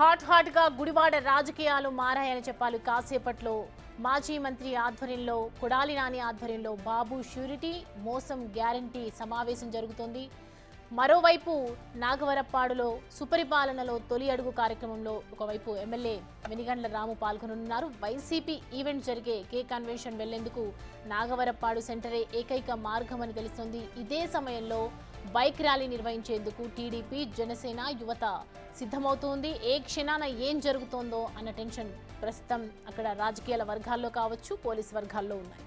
Hot గా గుడివాడ రాజకీయాలు మారాయని చెప్పాలి. కాసేపట్లో మాజీ మంత్రి ఆధ్వర్యంలో కొడాలి నాని ఆధ్వర్యంలో బాబు ష్యూరిటీ మోసం గ్యారంటీ సమావేశం జరుగుతోంది. మరోవైపు నాగవరప్పాడులో సుపరిపాలనలో తొలి అడుగు కార్యక్రమంలో ఒకవైపు ఎమ్మెల్యే వెనిగండ్ల రాము పాల్గొనున్నారు. వైసీపీ ఈవెంట్ జరిగే కే కన్వెన్షన్ వెళ్లేందుకు నాగవరప్పాడు సెంటరే ఏకైక మార్గమని తెలుస్తోంది. ఇదే సమయంలో బైక్ ర్యాలీ నిర్వహించేందుకు టీడీపీ జనసేన యువత సిద్ధమవుతోంది. ఏ క్షణాన ఏం జరుగుతోందో అన్న టెన్షన్ ప్రస్తుతం అక్కడ రాజకీయాల వర్గాల్లో కావచ్చు, పోలీసు వర్గాల్లో ఉన్నాయి.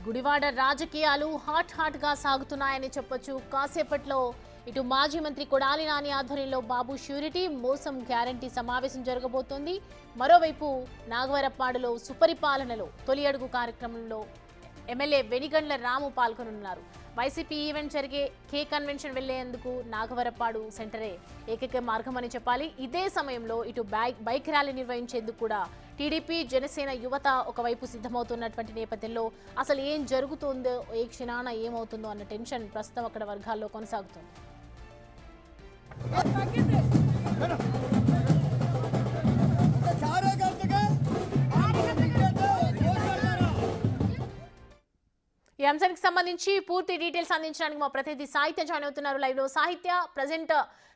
గుడివాడ రాజకీయాలు హాట్ గా సాగుతున్నాయని చెప్పొచ్చు. కాసేపట్లో ఇటు మాజీ మంత్రి కొడాలి నాని ఆధ్వర్యంలో బాబు ష్యూరిటీ మోసం గ్యారంటీ సమావేశం జరగబోతోంది. మరోవైపు నాగవరప్పాడులో సుపరిపాలనలో తొలి అడుగు కార్యక్రమంలో ఎమ్మెల్యే వెనిగండ్ల రాము పాల్గొనున్నారు. వైసీపీ ఈవెంట్ జరిగే కే కన్వెన్షన్ వెళ్లేందుకు నాగవరప్పాడు సెంటరే ఏకైక మార్గం అని చెప్పాలి. ఇదే సమయంలో ఇటు బైక్ ర్యాలీ నిర్వహించేందుకు కూడా టీడీపీ జనసేన యువత ఒకవైపు సిద్ధమవుతున్నటువంటి నేపథ్యంలో అసలు ఏం జరుగుతుందో, ఏ క్షణాన ఏమవుతుందో అన్న టెన్షన్ ప్రస్తుతం అక్కడ వర్గాల్లో కొనసాగుతుంది. ఈ అంశానికి సంబంధించి పూర్తి డీటెయిల్స్ అందించడానికి మా ప్రతినిధి సాహిత్య జాయిన్ అవుతున్నారు లైవ్ లో. సాహిత్య, ప్రజెంట్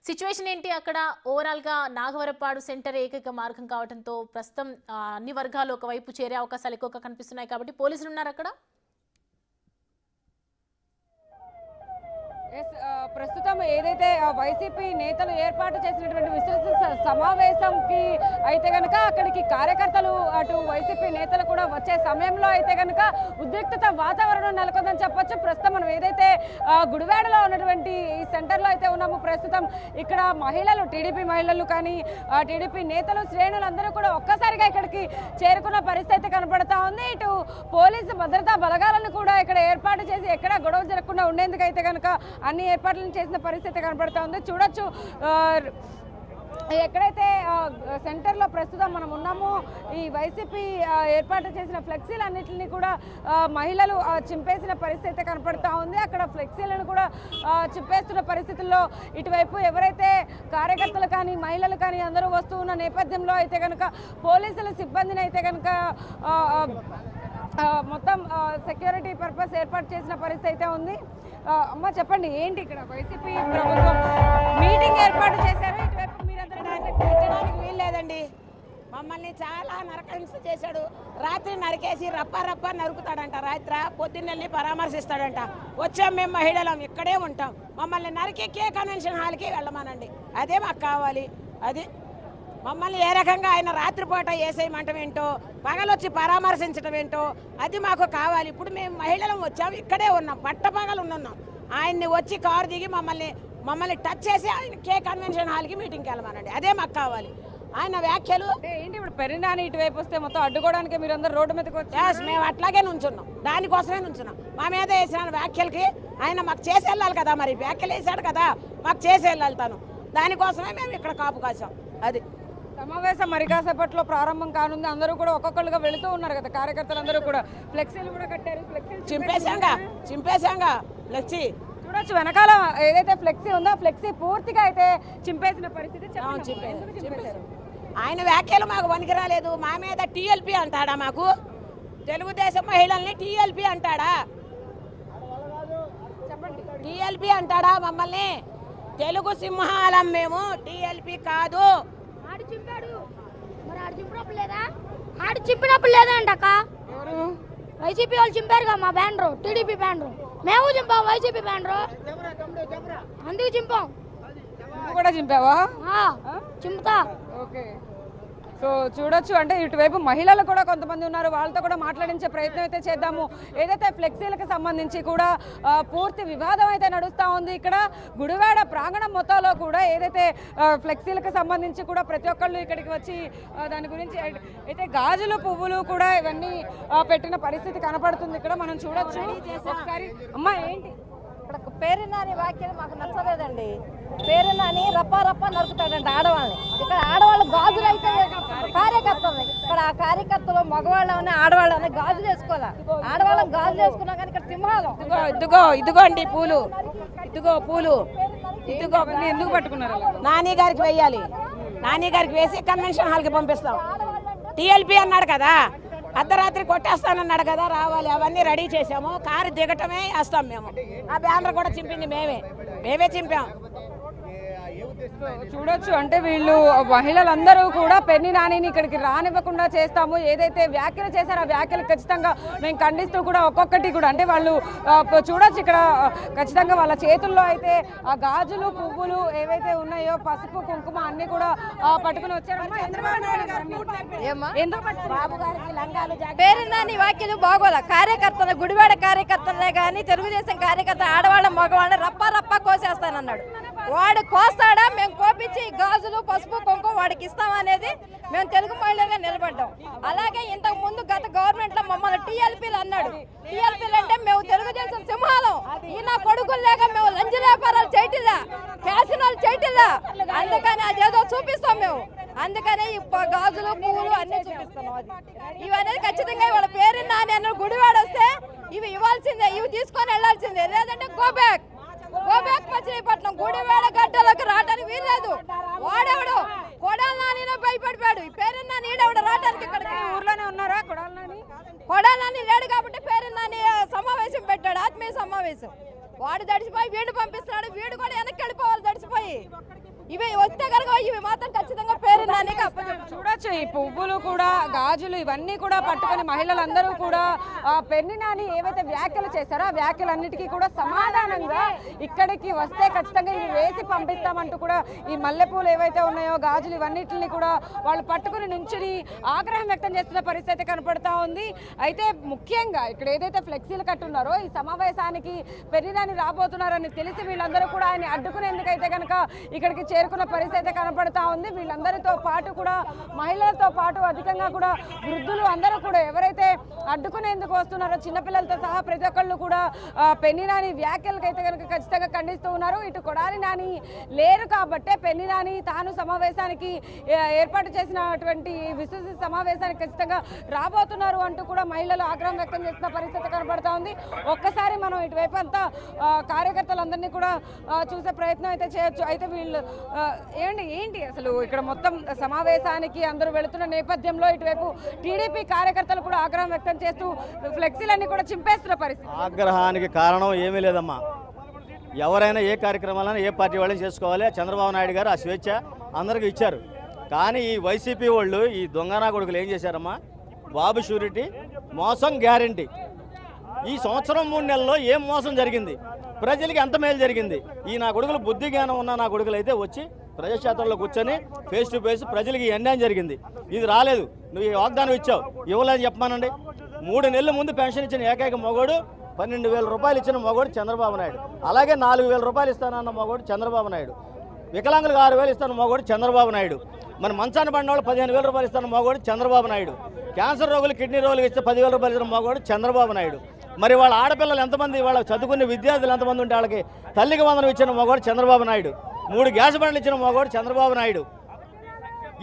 సిచ్యువేషన్ ఏంటి అక్కడ? ఓవరాల్ గా నాగవరప్పాడు సెంటర్ ఏకైక మార్గం కావడంతో ప్రస్తుతం అన్ని వర్గాలు ఒకవైపు చేరే అవకాశాలు ఎక్కువగా కనిపిస్తున్నాయి కాబట్టి పోలీసులు ఉన్నారు అక్కడ. ప్రస్తుతం ఏదైతే వైసీపీ నేతలు ఏర్పాటు చేసినటువంటి విస్తృత సమావేశంకి అయితే కనుక అక్కడికి కార్యకర్తలు అటు వైసీపీ నేతలు కూడా వచ్చే సమయంలో అయితే కనుక ఉద్రిక్తత వాతావరణం నెలకొందని చెప్పొచ్చు. ప్రస్తుతం మనం ఏదైతే గుడివాడలో ఉన్నటువంటి ఈ సెంటర్లో అయితే ఉన్నామో ప్రస్తుతం ఇక్కడ మహిళలు, టీడీపీ మహిళలు కానీ టీడీపీ నేతలు, శ్రేణులందరూ కూడా ఒక్కసారిగా ఇక్కడికి చేరుకున్న పరిస్థితి అయితే కనపడతా ఉంది. ఇటు పోలీసు భద్రతా బలగాలను కూడా ఇక్కడ ఏర్పాటు చేసి ఎక్కడా గొడవ జరగకుండా ఉండేందుకు అయితే కనుక అన్ని ఏర్పాట్లను చేసిన పరిస్థితి కనబడతా ఉంది. చూడొచ్చు ఎక్కడైతే సెంటర్లో ప్రస్తుతం మనం ఉన్నామో ఈ వైసీపీ ఏర్పాటు చేసిన ఫ్లెక్సీలన్నింటినీ కూడా మహిళలు చింపేసిన పరిస్థితి కనపడతా ఉంది. అక్కడ ఫ్లెక్సీలను కూడా చింపేస్తున్న పరిస్థితుల్లో ఇటువైపు ఎవరైతే కార్యకర్తలు కానీ మహిళలు కానీ అందరూ వస్తూ ఉన్న నేపథ్యంలో అయితే కనుక పోలీసుల సిబ్బందిని అయితే కనుక మొత్తం సెక్యూరిటీ పర్పస్ ఏర్పాటు చేసిన పరిస్థితి అయితే ఉంది. అమ్మ చెప్పండి, ఏంటి ఇక్కడ వైసీపీ ప్రభుత్వం మీటింగ్ ఏర్పాటు చేశారు, ఇటువైపు మీరందరూ పెట్టడానికి వీలు లేదండి. మమ్మల్ని చాలా నరకహింస చేశాడు. రాత్రి నరికేసి రప్ప నరుకుతాడంట. రాత్రి పొద్దున్నెళ్ళి పరామర్శిస్తాడంట. వచ్చాం మేము మహిళలం, ఇక్కడే ఉంటాం. మమ్మల్ని నరికి కే కన్వెన్షన్ హాల్కి వెళ్ళమానండి. అదే మాకు కావాలి. అది మమ్మల్ని ఏ రకంగా ఆయన రాత్రిపూట వేసేయమంటం ఏంటో, పగలొచ్చి పరామర్శించడం ఏంటో అది మాకు కావాలి. ఇప్పుడు మేము మహిళలం వచ్చాము, ఇక్కడే ఉన్నాం, పట్టపగలు ఉన్నాం. ఆయన్ని వచ్చి కారు దిగి మమ్మల్ని టచ్ చేసి ఆయన కే కన్వెన్షన్ హాల్కి మీటింగ్కి వెళ్ళమనండి. అదే మాకు కావాలి. ఆయన వ్యాఖ్యలు ఏంటి? ఇప్పుడు పెరినాని ఇటువైపు వస్తే మొత్తం అడ్డుకోవడానికి మీరు అందరూ రోడ్డు మీదకి వచ్చి మేము అట్లాగే నుంచున్నాం, దానికోసమే నుంచున్నాం. మా మీద వేసిన వ్యాఖ్యలకి ఆయన మాకు చేసి వెళ్ళాలి కదా, మరి వ్యాఖ్యలు వేసాడు కదా, మాకు చేసి వెళ్ళాలి తను. దానికోసమే మేము ఇక్కడ కాపు కాసాం. అది సమావేశం మరి కాసేపట్లో ప్రారంభం కానుంది. అందరూ కూడా ఒక్కొక్కరుగా వెళుతూ ఉన్నారు కదా, కార్యకర్తలు అందరూ కూడా ఫ్లెక్సీలు కూడా కట్టారు. చింపేశాంగా ఫ్లెక్సీ చూడొచ్చు. వెనకాల ఏదైతే ఫ్లెక్సీ ఉందో ఫ్లెక్సీ పూర్తిగా అయితే చింపేసిన పరిస్థితి. ఆయన వ్యాఖ్యలు మాకు పనికి రాలేదు. మా మీద టీఎల్పీ అంటాడా? మాకు తెలుగుదేశం మహిళల్ని టీఎల్పీ అంటాడా? చెప్పండి, టీఎల్పీ అంటాడా మమ్మల్ని? తెలుగు సింహాలం మేము, టీఎల్పీ కాదు. ఆడు చింపినప్పుడు లేదంటక్క, వైసీపీ వాళ్ళు చింపారుగా మా బ్యానరు, టీడీపీ బ్యానరు. మేము చింపాం వైసీపీ బ్యానరు, అందుకు చింపాం. కూడా చింపావా? చింపుతా. ఓకే. సో చూడొచ్చు, అంటే ఇటువైపు మహిళలు కూడా కొంతమంది ఉన్నారు, వాళ్ళతో కూడా మాట్లాడించే ప్రయత్నం అయితే చేద్దాము. ఏదైతే ఫ్లెక్సీలకు సంబంధించి కూడా పూర్తి వివాదం అయితే నడుస్తూ ఉంది. ఇక్కడ గుడివాడ ప్రాంగణం మొత్తంలో కూడా ఏదైతే ఫ్లెక్సీలకు సంబంధించి కూడా ప్రతి ఒక్కళ్ళు ఇక్కడికి వచ్చి దాని గురించి అయితే గాజులు పువ్వులు కూడా ఇవన్నీ పెట్టిన పరిస్థితి కనపడుతుంది. ఇక్కడ మనం చూడొచ్చు. ఒకసారి అమ్మా ఏంటి ఇక్కడ పేరునాని వ్యాఖ్యలు మాకు నచ్చలేదండి. పేరునాని రప్ప రప్ప నరుకుతాడండి ఆడవాళ్ళని. ఇక్కడ ఆడవాళ్ళు గాజులు అయితే కార్యకర్తలు, ఇక్కడ ఆ కార్యకర్తలు మగవాళ్ళని ఆడవాళ్ళని గాజులు వేసుకోవాలి. ఆడవాళ్ళని గాజులు వేసుకున్నా కానీ ఇక్కడ సింహాలం. ఇదిగోండి పూలు, ఇదిగో పూలు, ఇదిగో ఎందుకు పట్టుకున్నారు? నాని గారికి వేయాలి, నాని గారికి వేసి కన్వెన్షన్ హాల్కి పంపిస్తాం. టీఎల్పీ అన్నాడు కదా, అర్ధరాత్రి కొట్టేస్తానన్నాడు కదా, రావాలి. అవన్నీ రెడీ చేసాము. కారు దిగటమే వేస్తాం మేము. ఆ బ్యానర్ కూడా చింపింది మేమే చింపాం. చూడొచ్చు, అంటే వీళ్ళు మహిళలందరూ కూడా పెన్ని నానిని ఇక్కడికి రానివ్వకుండా చేస్తాము. ఏదైతే వ్యాఖ్యలు చేశారో ఆ వ్యాఖ్యలు ఖచ్చితంగా మేము ఖండిస్తూ కూడా ఒక్కొక్కటి కూడా అంటే వాళ్ళు చూడొచ్చు ఇక్కడ ఖచ్చితంగా వాళ్ళ చేతుల్లో అయితే ఆ గాజులు పువ్వులు ఏవైతే ఉన్నాయో పసుపు కుంకుమ అన్ని కూడా పట్టుకుని వచ్చారమ్మా. పేరునాని వ్యాఖ్యలు బాగోల. కార్యకర్తలు గుడివాడ కార్యకర్తలే కానీ తెలుగుదేశం కార్యకర్త ఆడవాళ్ళ మగవాళ్ళ రప్ప రప్ప కోసేస్తానన్నాడు. వాడు కోస్తాడా, మేము కోపించి గాజులు పసుపు కుంకుమ వాడికి ఇస్తామనేది మేము తెలుగు మహిళలుగా నిలబడ్డాం. అలాగే ఇంతకు ముందు గత గవర్నమెంట్ లో మమ్మల్ని టీఎల్పీలు అన్నాడు. టీఎల్పీలు అంటే మేము తెలుగుదేశం సింహాలం. ఈయన కొడుకులు లేక మేము లంచ వ్యాపారాలు చేయటిల్లా, క్యాసినాలు చేయటిల్లా. అందుకని అదేదో చూపిస్తాం మేము. అందుకనే ఈ గాజులు పువ్వులు అన్ని చూపిస్తున్నాం. ఇవనేది ఖచ్చితంగా ఇవాళ పేరు నాని అన్న గుడివాడ వస్తే ఇవి ఇవ్వాల్సిందే, ఇవి తీసుకొని వెళ్లాల్సిందే. లేదంటే గో బ్యాక్ మచిలీపట్నం గుడివాడ గడ్డలకు రావడానికి వీల్లేదు. వాడెవడు కొడాలి నాని భయపడిపోయాడు. ఈ పేరు నాని ఈడెవడు రావడానికి ఇక్కడికి ఊర్లోనే ఉన్నారా? కొడాలి నాని లేడు కాబట్టి పేరు నాని సమావేశం పెట్టాడు, ఆత్మీయ సమావేశం. వాడు దడిచిపోయి వీడు పంపిస్తున్నాడు, వీడు కూడా వెనక్కి వెళ్ళిపోవాలి దడిచిపోయి. ఇవి వస్తే కనుక ఇవి మాత్రం ఖచ్చితంగా పేరు నాని చూడొచ్చు. ఈ పువ్వులు కూడా గాజులు ఇవన్నీ కూడా పట్టుకొని మహిళలందరూ కూడా పెన్ని నాని ఏవైతే వ్యాఖ్యలు చేశారో ఆ వ్యాఖ్యలన్నిటికీ కూడా సమాధానంగా ఇక్కడికి వస్తే ఖచ్చితంగా ఇవి వేసి పంపిస్తామంటూ కూడా ఈ మల్లెపూలు ఏవైతే ఉన్నాయో గాజులు ఇవన్నిటిని కూడా వాళ్ళు పట్టుకుని నుంచుని ఆగ్రహం వ్యక్తం చేస్తున్న పరిస్థితి కనపడతా ఉంది. అయితే ముఖ్యంగా ఇక్కడ ఏదైతే ఫ్లెక్సీలు కట్టున్నారో ఈ సమావేశానికి పెన్ని నాని రాబోతున్నారని తెలిసి వీళ్ళందరూ కూడా ఆయన అడ్డుకునేందుకైతే కనుక ఇక్కడికి చేరుకున్న పరిస్థితి కనపడతా ఉంది. వీళ్ళందరితో పాటు కూడా మహిళలతో పాటు అధికంగా కూడా వృద్ధులు అందరూ కూడా ఎవరైతే అడ్డుకునేందుకు వస్తున్నారో చిన్నపిల్లలతో సహా ప్రతి ఒక్కళ్ళు కూడా పెన్ని నాని వ్యాఖ్యలకైతే కనుక ఖచ్చితంగా ఖండిస్తూ ఉన్నారు. ఇటు కొడాలి నాని లేరు కాబట్టే పెన్ని నాని తాను సమావేశానికి ఏర్పాటు చేసినటువంటి విస్తృత సమావేశానికి ఖచ్చితంగా రాబోతున్నారు అంటూ కూడా మహిళలు ఆగ్రహం వ్యక్తం చేస్తున్న పరిస్థితి కనపడతా ఉంది. ఒక్కసారి మనం ఇటువైపు అంతా కార్యకర్తలందరినీ కూడా చూసే ప్రయత్నం అయితే చేయొచ్చు. అయితే వీళ్ళు ఏంటి అసలు ఇక్కడ మొత్తం సమావేశానికి అందరూ వెళుతున్న నేపథ్యంలో ఇటువైపు టీడీపీ కార్యకర్తలు కూడా ఆగ్రహం వ్యక్తం చేస్తూ ఫ్లెక్సీలన్నీ కూడా చింపేస్తున్న పరిస్థితి. ఆగ్రహానికి కారణం ఏమీ లేదమ్మా. ఎవరైనా ఏ కార్యక్రమాలైనా ఏ పార్టీ వాళ్ళని చేసుకోవాలి. చంద్రబాబు నాయుడు గారు ఆ స్వేచ్ఛ అందరికీ ఇచ్చారు. కానీ ఈ వైసీపీ వాళ్ళు ఈ దొంగనా కొడుకులు ఏం చేశారమ్మా? బాబు షూరిటీ, మోసం గ్యారంటీ. ఈ సంవత్సరం 3 నెలల్లో ఏం మోసం జరిగింది? ప్రజలకి ఎంత మేలు జరిగింది? ఈ నా కొడుకులు బుద్ధి జ్ఞానం ఉన్న నా కొడుకులు అయితే వచ్చి ప్రజాక్షేత్రంలో కూర్చొని ఫేస్ టు ఫేస్ ప్రజలకి అన్యాయం జరిగింది. ఇది రాలేదు, నువ్వు ఈ వాగ్దానం ఇచ్చావు, ఇవ్వలేదని చెప్పమానండి. 3 నెలల ముందు పెన్షన్ ఇచ్చిన ఏకైక మగోడు, 12,000 రూపాయలు ఇచ్చిన మగోడు చంద్రబాబు నాయుడు. అలాగే 4,000 రూపాయలు ఇస్తానన్న మగోడు చంద్రబాబు నాయుడు. వికలాంగులకు 6,000 ఇస్తాను మగోడు చంద్రబాబు నాయుడు. మన మంచాన్ని పడిన వాళ్ళు 15,000 రూపాయలు ఇస్తాను మగోడు చంద్రబాబు నాయుడు. క్యాన్సర్ రోగులు కిడ్నీ రోగులు ఇస్తే 10,000 రూపాయలు ఇస్తున్న మగోడు చంద్రబాబు నాయుడు. మరి వాళ్ళ ఆడపిల్లలు ఎంతమంది, వాళ్ళ చదువుకునే విద్యార్థులు ఎంతమంది ఉంటే వాళ్ళకి తల్లికి వందనం ఇచ్చిన మగోడు చంద్రబాబు నాయుడు. 3 గ్యాస్ బండ్లు ఇచ్చిన మగోడు చంద్రబాబు నాయుడు.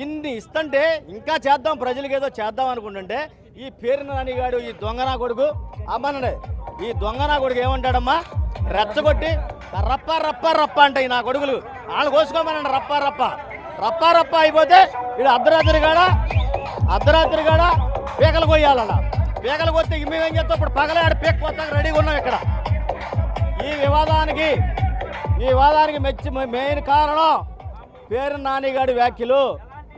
ఇన్ని ఇస్తుంటే ఇంకా చేద్దాం, ప్రజలకి ఏదో చేద్దాం అనుకుంటుంటే ఈ పేరు నానిగాడు ఈ దొంగనా కొడుకు అమ్మనండి. ఈ దొంగనా కొడుకు ఏమంటాడమ్మా? రెచ్చగొట్టి రప్ప రప్ప రప్ప అంటే నా కొడుకులు వాళ్ళు కోసుకోమనండి. రప్ప రప్ప రప్ప రప్ప అయిపోతే వీడు అర్ధరాత్రి కాడ పీకలు కొయ్యాలన్న. పీకలు కొస్తే మేమేం చేస్తాం? ఇప్పుడు పగలే ఆడ పీక కొత్తగా రెడీగా ఉన్నాం. ఇక్కడ ఈ వివాదానికి మెయిన్ కారణం పేరు నానిగాడి వ్యాఖ్యలు.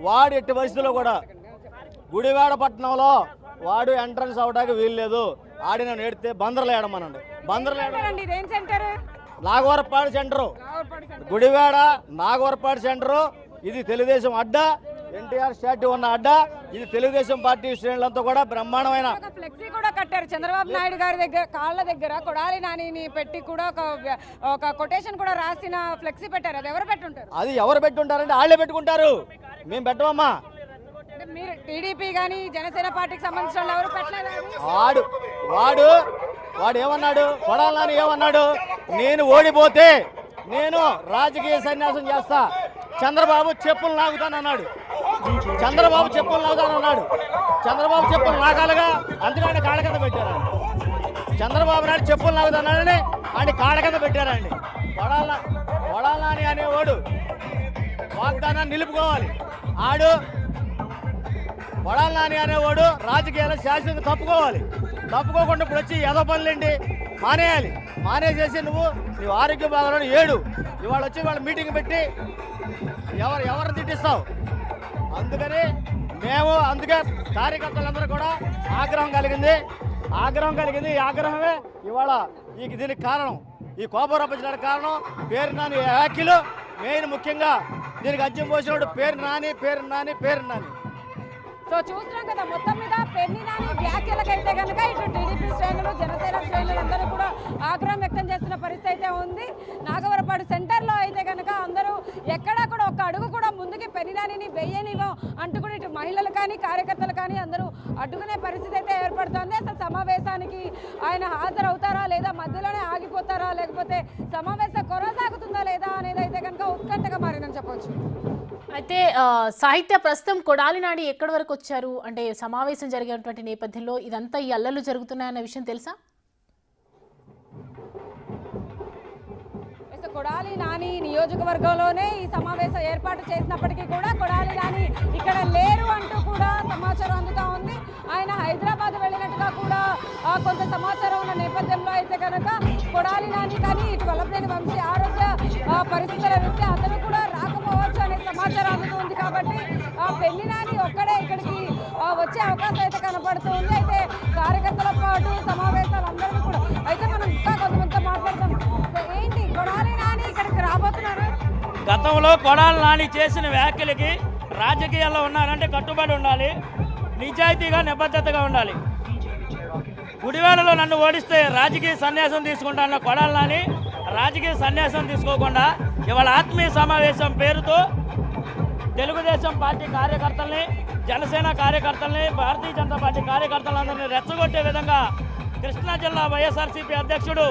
వాడు ఎట్టి పరిస్థితుల్లో కూడా గుడివాడ పట్టణంలో వాడు ఎంట్రన్స్ అవడానికి వీల్లేదు. ఆడిన నేడితే బందర్లు ఏడమనండి. Nagavarapadu centre, Gudivada Nagavarapadu centre. ఇది తెలుగుదేశం అడ్డా. ఎన్టీఆర్ స్టాట్యూ ఉన్న అడ్డ ఇది తెలుగుదేశం పార్టీ శ్రేణులంతా కూడా బ్రహ్మాండమైన ఫ్లెక్సీ కూడా కట్టారు చంద్రబాబు నాయుడు గారి దగ్గర కాళ్ళ దగ్గర కొడాలి నానిని పెట్టి కూడా ఒక కొటేషన్ కూడా రాసిన ఫ్లెక్సీ పెట్టారు. అది ఎవరు పెట్టుంటారు? అది ఎవరు పెట్టుంటారంటే వాళ్ళే పెట్టుకుంటారు, మేము పెట్టమమ్మా. మీరు టీడీపీ కానీ జనసేన పార్టీకి సంబంధించిన ఎవరు పెట్టలేదు. వాడు ఏమన్నాడు, కొడాలి నాని ఏమన్నాడు, నేను ఓడిపోతే నేను రాజకీయ సన్యాసం చేస్తా, చంద్రబాబు చెప్పులు లాగుతానన్నాడు. చంద్రబాబు చెప్పులు లాగాలిగా, అందుకని కాళ్ళ కింద పెట్టారు. చంద్రబాబు నాయుడు చెప్పులు లాగుతానని ఆయన కాళ్ళ కింద పెట్టారండి. కొడాలి నాని అనేవాడు వాగ్దానాన్ని నిలుపుకోవాలి. కొడాలి నాని అనేవాడు రాజకీయాలు శాశ్వతంగా తప్పుకోకుండా ఇప్పుడు వచ్చి ఏదో పనులేండి మానేయాలి. మానేసేసి నువ్వు ఆరోగ్యం బాగాలని ఏడు ఇవాళ వచ్చి వాళ్ళ మీటింగ్ పెట్టి ఎవరు తిట్టిస్తావు. అందుకే కార్యకర్తలందరూ కూడా ఆగ్రహం కలిగింది. ఈ ఆగ్రహమే ఇవాళ దీనికి కారణం, ఈ కోపం రప్పించడానికి కారణం పేరు నాని వ్యాఖ్యలు. మెయిన్ ముఖ్యంగా దీనికి అజ్యం పోసినప్పుడు పేరు నాని. సో చూస్తున్నాం కదా, మొత్తం మీద పెన్ని నాని వ్యాఖ్యలకైతే కనుక ఇటు టీడీపీ శ్రేణులు జనసేన శ్రేణులు అందరూ కూడా ఆగ్రహం వ్యక్తం చేస్తున్న పరిస్థితి అయితే ఉంది. నాగవరపాడు సెంటర్లో అయితే కనుక అందరూ ఎక్కడా కూడా ఒక అడుగు కూడా ముందుకి పెన్ని నానిని వెయ్యనివో అంటూ కూడా ఇటు మహిళలు కానీ కార్యకర్తలు కానీ అందరూ అడ్డుకునే పరిస్థితి అయితే ఏర్పడుతోంది. అసలు సమావేశానికి ఆయన హాజరవుతారా లేదా, మధ్యలోనే ఆగిపోతారా, లేకపోతే సమావేశం కొనసాగుతుందా లేదా అనేది అయితే కనుక ఉత్కంఠగా మారిందని చెప్పవచ్చు. అయితే సాహిత్య ప్రస్తుతం కొడాలి నాని ఎక్కడి వరకు వచ్చారు అంటే సమావేశం జరిగినటువంటి నేపథ్యంలో ఇదంతా ఈ అల్లర్లు జరుగుతున్నాయన్న విషయం తెలుసా? కొడాలి నాని నియోజకవర్గంలోనే ఈ సమావేశం ఏర్పాటు చేసినప్పటికీ కూడా కొడాలి నాని ఇక్కడ లేరు అంటూ కూడా సమాచారం అందుతా ఉంది. ఆయన హైదరాబాద్ వెళ్ళినట్టుగా కూడా కొంత సమాచారం ఉన్న నేపథ్యంలో అయితే కనుక కొడాలి నాని కానీ ఇటు వల్లభనేని వంశీ ఆరోగ్య పరిస్థితుల రీత్యా అతను కూడా రాకపోవచ్చు అనే సమాచారం అందుతుంది. కాబట్టి పెన్ని నాని ఒక్కడే ఇక్కడికి వచ్చే అవకాశం అయితే కనపడుతుంది. అయితే కార్యకర్తల పాటు సమావేశాలు అందరినీ కూడా అయితే మనం ఇంకా కొంతమందితో మాట్లాడతాం. ఏంటి కొడాలి నాని ఇక్కడికి రాబోతున్నారు? గతంలో కొడాలి నాని చేసిన వ్యాఖ్యలకి రాజకీయాల్లో ఉన్నారంటే కట్టుబడి ఉండాలి, నిజాయితీగా నిబద్ధతగా ఉండాలి. గుడివాడలో నన్ను ఓడిస్తే రాజకీయ సన్యాసం తీసుకుంటాన్న కొడాలి నాని రాజకీయ సన్యాసం తీసుకోకుండా ఇవాళ ఆత్మీయ సమావేశం పేరుతో తెలుగుదేశం పార్టీ కార్యకర్తల్ని, జనసేన కార్యకర్తల్ని, భారతీయ జనతా పార్టీ కార్యకర్తలందరినీ రెచ్చగొట్టే విధంగా కృష్ణా జిల్లా వైఎస్ఆర్సీపీ అధ్యక్షుడు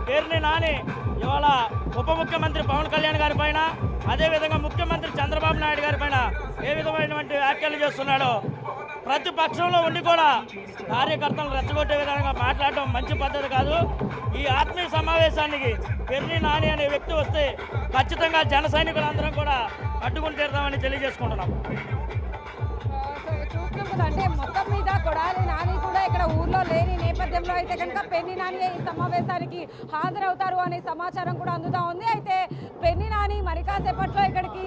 పేర్ని నాని ఇవాళ ఉప ముఖ్యమంత్రి పవన్ కళ్యాణ్ గారి పైన, అదేవిధంగా ముఖ్యమంత్రి చంద్రబాబు నాయుడు గారి పైన ఏ విధమైనటువంటి వ్యాఖ్యలు చేస్తున్నాడో, ప్రతిపక్షంలో ఉండి కూడా కార్యకర్తలను రెచ్చగొట్టే విధంగా మాట్లాడడం మంచి పద్ధతి కాదు. ఈ ఆత్మీయ సమావేశానికి పెర్ని నాని అనే వ్యక్తి వస్తే ఖచ్చితంగా జన సైనికులందరం కూడా అడ్డుకుని తీరుతామని తెలియజేసుకుంటున్నాం. అంటే మొత్తం మీద కొడాలి నాని కూడా ఇక్కడ ఊర్లో లేని నేపథ్యంలో అయితే కనుక పెన్ని నాని ఈ సమావేశానికి హాజరవుతారు అనే సమాచారం కూడా అందుతా ఉంది. అయితే పెన్ని నాని మరి కాసేపట్లో ఇక్కడికి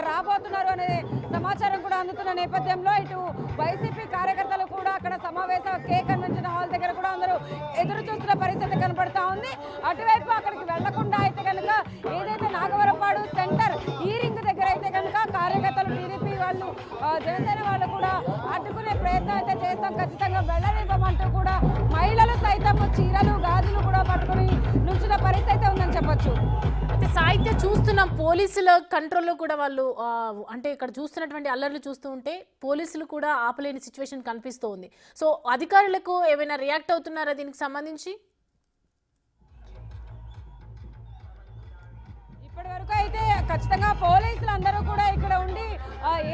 రాబోతున్నారు అనే సమాచారం కూడా అందుతున్న నేపథ్యంలో ఇటు వైసీపీ కార్యకర్తలు కూడా అక్కడ సమావేశ కే కన్వెన్షన్ హాల్ దగ్గర కూడా అందరూ ఎదురు చూస్తున్న పరిస్థితి కనపడతా ఉంది. అటువైపు అక్కడికి వెళ్లకుండా అయితే కనుక ఏదైతే నాగవరపాడు సెంటర్ ఈ రింగ్ దగ్గర అయితే కనుక కార్యకర్తలు టీడీపీ వాళ్ళు జనసేన వాళ్ళు కూడా అడ్డుకునే ప్రయత్నం అయితే చేస్తాం, ఖచ్చితంగా వెళ్ళనివ్వమంటూ కూడా మహిళలు సైతం చీరలు గాజులు కూడా పట్టుకుని నుంచిన పరిస్థితి అయితే ఉందని చెప్పొచ్చు. అయితే సాహిత్య చూస్తున్నాం, పోలీసుల కంట్రోల్లో కూడా వాళ్ళు అంటే ఇక్కడ చూస్తున్నటువంటి అల్లర్లు చూస్తూ ఉంటే పోలీసులు కూడా ఆపలేని సిచ్యువేషన్ కనిపిస్తూ ఉంది. సో అధికారులకు ఏమైనా రియాక్ట్ అవుతున్నారా దీనికి సంబంధించి? ఇప్పటి వరకు అయితే ఖచ్చితంగా పోలీసులు అందరూ కూడా ఇక్కడ ఉండి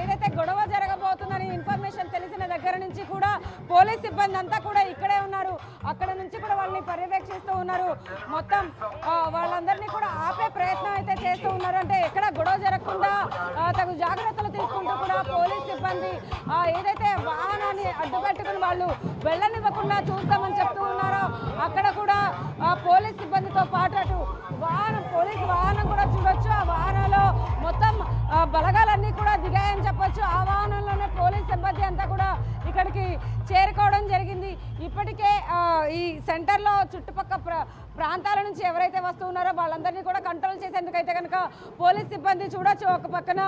ఏదైతే గొడవ జరగబోతుందని ఇన్ఫర్మేషన్ తెలిసిన దగ్గర నుంచి కూడా పోలీస్ సిబ్బంది అంతా కూడా ఇక్కడే ఉన్నారు. అక్కడ నుంచి కూడా వాళ్ళని పర్యవేక్షిస్తూ ఉన్నారు. మొత్తం వాళ్ళందరినీ కూడా ఆపే ప్రయత్నం అయితే చేస్తూ ఉన్నారు. అంటే ఎక్కడ గొడవ జరగకుండా తగు జాగ్రత్తలు తీసుకుంటూ కూడా పోలీస్ సిబ్బంది ఏదైతే వాహనాన్ని అడ్డుపెట్టుకుని వాళ్ళు వెళ్ళనివ్వకుండా చూస్తామని చెప్తూ ఉన్నారో అక్కడ కూడా పోలీస్ సిబ్బందితో పాటు అటు పోలీస్ వాహనం కూడా చూడొచ్చు. ఆ వాహనాల్లో మొత్తం బలగాలన్నీ కూడా దిగాయని చెప్పొచ్చు. ఆ వాహనంలోనే పోలీస్ సిబ్బంది అంతా కూడా ఇక్కడికి చేరుకోవడం జరిగింది. ఇప్పటికే ఈ సెంటర్లో చుట్టుపక్కల ప్రాంతాల నుంచి ఎవరైతే వస్తూ ఉన్నారో వాళ్ళందరినీ కూడా కంట్రోల్ చేసే చేసేందుకు అయితే కనుక పోలీస్ సిబ్బంది చూడొచ్చు ఒక పక్కన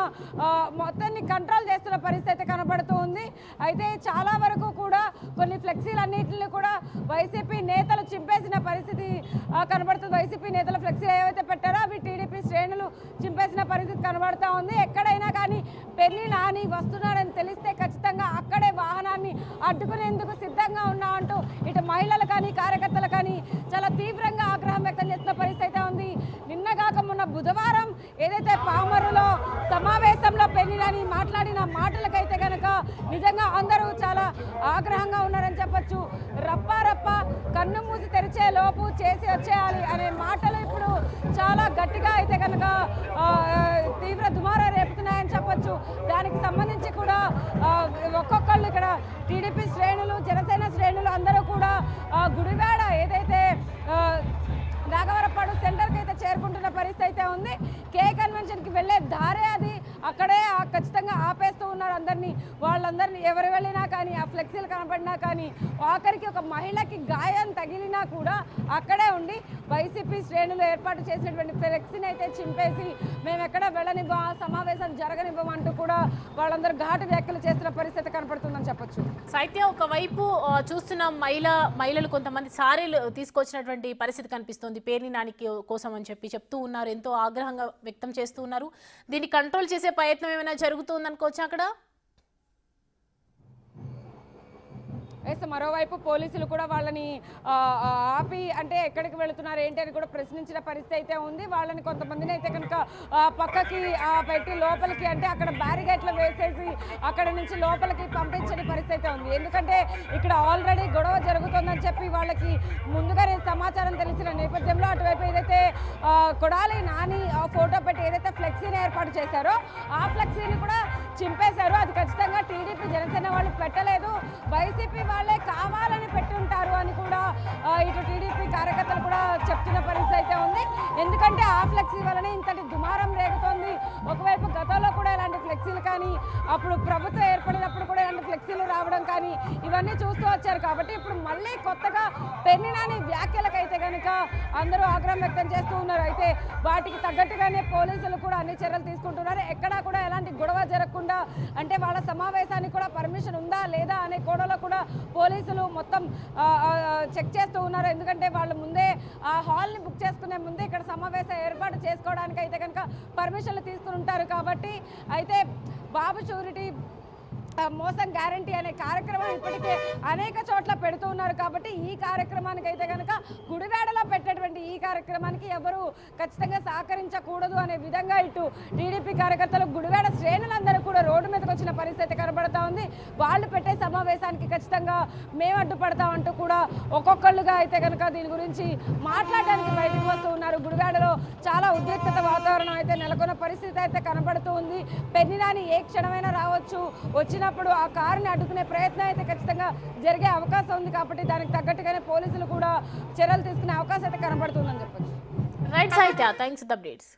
మొత్తాన్ని కంట్రోల్ చేస్తున్న పరిస్థితి కనబడుతూ ఉంది. అయితే చాలా వరకు కూడా కొన్ని ఫ్లెక్సీలన్నింటినీ కూడా వైసీపీ నేతలు చింపేసిన పరిస్థితి కనబడుతుంది. వైసీపీ నేతలు ఫ్లెక్సీలు ఏవైతే పెట్టారో అవి టీడీపీ శ్రేణులు చింపేసిన పరిస్థితి కనబడుతూ ఉంది. ఎక్కడైనా కానీ పెళ్లి నాని వస్తున్నాడని తెలిస్తే ఖచ్చితంగా అక్కడే వాహనాన్ని అడ్డుకునేందుకు సిద్ధంగా ఉన్నామంటూ ఇటు మహిళలు కానీ కార్యకర్తలు కానీ చాలా తీవ్రంగా ఆగ్రహం వ్యక్తం చేస్తున్న పరిస్థితి అయితే ఉంది. నిన్నగాక మొన్న బుధవారం ఏదైతే పామరులో సమావేశంలో పెళ్లి నాని మాట్లాడిన మాటలకైతే కనుక నిజంగా అందరూ చాలా ఆగ్రహంగా ఉన్నారని చెప్పొచ్చు. రప్ప రప్ప కన్ను మూసి తెరిచే లోపు చేసి వచ్చేయాలి అనే మాటలు ఇప్పుడు చాలా గట్టిగా అయితే కనుక తీవ్ర దుమారం రేపుతున్నాయని చెప్పొచ్చు. దానికి సంబంధించి కూడా ఒక్కొక్కళ్ళు ఇక్కడ టీడీపీ శ్రేణులు జనసేన శ్రేణులు అందరూ కూడా గుడివాడ ఏదైతే నాగవరపాడు సెంటర్కి అయితే చేరుకుంటున్న పరిస్థితి అయితే ఉంది. కే కన్వెన్షన్కి వెళ్ళే దారే అది అక్కడే ఖచ్చితంగా ఆపేస్తూ ఉన్నారు అందరినీ. వాళ్ళందరినీ ఎవరు వెళ్ళినా కానీ ఆ ఫ్లెక్సీలు కనపడినా కానీ ఆఖరికి ఒక మహిళకి గాయం తగిలినా కూడా అక్కడే ఉండి వైసీపీ శ్రేణులు ఏర్పాటు చేసినటువంటి ఫ్లెక్సీని అయితే చింపేసి మేము ఎక్కడ వెళ్ళనివ్వం, ఆ సమావేశం జరగనివ్వం అంటూ కూడా వాళ్ళందరూ ఘాటు వ్యాఖ్యలు చేస్తున్న పరిస్థితి కనపడుతుందని చెప్పొచ్చు. అయితే ఒకవైపు చూస్తున్న మహిళలు కొంతమంది సారీలు తీసుకొచ్చినటువంటి పరిస్థితి కనిపిస్తుంది పేర్ని నాని కోసం అని చెప్తూ ఉన్నారు. ఎంతో ఆగ్రహంగా వ్యక్తం చేస్తూ ఉన్నారు. దీన్ని కంట్రోల్ చేసే ప్రయత్నం ఏమైనా జరుగుతుంది అనుకోవచ్చు అక్కడ? మరోవైపు పోలీసులు కూడా వాళ్ళని ఆపి అంటే ఎక్కడికి వెళుతున్నారు ఏంటి అని కూడా ప్రశ్నించిన పరిస్థితి అయితే ఉంది. వాళ్ళని కొంతమందిని అయితే కనుక పక్కకి పెట్టి లోపలికి అంటే అక్కడ బ్యారిగేట్లు వేసేసి అక్కడ నుంచి లోపలికి పంపించని పరిస్థితి అయితే ఉంది. ఎందుకంటే ఇక్కడ ఆల్రెడీ గొడవ జరుగుతుందని చెప్పి వాళ్ళకి ముందుగానే సమాచారం తెలిసిన నేపథ్యంలో అటువైపు ఏదైతే కొడాలి నాని ఫోటో పెట్టి ఏదైతే ఫ్లెక్సీని ఏర్పాటు చేశారో ఆ ఫ్లెక్సీని కూడా చింపేశారు. అది ఖచ్చితంగా టీడీపీ జనసేన వాళ్ళు పెట్టలేదు, వైసీపీ వాళ్ళే కావాలని పెట్టి ఉంటారు అని కూడా ఇటు టీడీపీ కార్యకర్తలు కూడా చెప్తున్న పరిస్థితి అయితే ఉంది. ఎందుకంటే ఆ ఫ్లెక్సీ వలనే ఇంతటి దుమారం రేగుతోంది. ఒకవైపు గతంలో కూడా ఇలాంటి ఫ్లెక్సీలు కానీ అప్పుడు ప్రభుత్వం ఏర్పడినప్పుడు కూడా ఇలాంటి ఫ్లెక్సీలు రావడం కానీ ఇవన్నీ చూస్తూ వచ్చారు. కాబట్టి ఇప్పుడు మళ్ళీ కొత్తగా పెళ్లి నాని వ్యాఖ్యలకైతే కనుక అందరూ ఆగ్రహం వ్యక్తం చేస్తూ ఉన్నారు. అయితే వాటికి తగ్గట్టుగానే పోలీసులు కూడా అన్ని చర్యలు తీసుకుంటున్నారు. ఎక్కడా కూడా ఎలాంటి గొడవ జరగకుండా అంటే వాళ్ళ సమావేశానికి కూడా పర్మిషన్ ఉందా లేదా అనే కోణంలో కూడా పోలీసులు మొత్తం చెక్ చేస్తూ ఉన్నారు. ఎందుకంటే వాళ్ళు ముందే ఆ హాల్ని బుక్ చేసుకునే ముందే ఇక్కడ సమావేశం ఏర్పాటు చేసుకోవడానికి అయితే కనుక పర్మిషన్లు తీసుకుని ఉంటారు. కాబట్టి అయితే బాబు షూరిటీ మోసం గ్యారంటీ అనే కార్యక్రమం ఇప్పటికే అనేక చోట్ల పెడుతూ ఉన్నారు. కాబట్టి ఈ కార్యక్రమానికి అయితే కనుక గుడివాడలో పెట్టేటువంటి ఈ కార్యక్రమానికి ఎవరు ఖచ్చితంగా సహకరించకూడదు అనే విధంగా ఇటు టీడీపీ కార్యకర్తలు గుడివాడ శ్రేణులందరూ కూడా రోడ్డు మీదకి వచ్చిన పరిస్థితి కనబడతా ఉంది. వాళ్ళు పెట్టే సమావేశానికి ఖచ్చితంగా మేము అడ్డుపడతామంటూ కూడా ఒక్కొక్కళ్ళుగా అయితే కనుక దీని గురించి మాట్లాడడానికి బయటకు వస్తూ ఉన్నారు. గుడివాడలో చాలా ఉద్రిక్తత వాతావరణం అయితే నెలకొన్న పరిస్థితి అయితే కనబడుతూ ఉంది. పెళ్లి నాని ఏ క్షణమైనా రావచ్చు, వచ్చినప్పుడు ఆ కారుని అడ్డుకునే ప్రయత్నం అయితే ఖచ్చితంగా జరిగే అవకాశం ఉంది. కాబట్టి దానికి తగ్గట్టుగానే పోలీసులు కూడా చర్యలు తీసుకునే అవకాశం అయితే కనబడుతుందని చెప్పొచ్చు. రైట్ సాహిత్య, థ్యాంక్స్ ఫర్ ద అప్డేట్స్.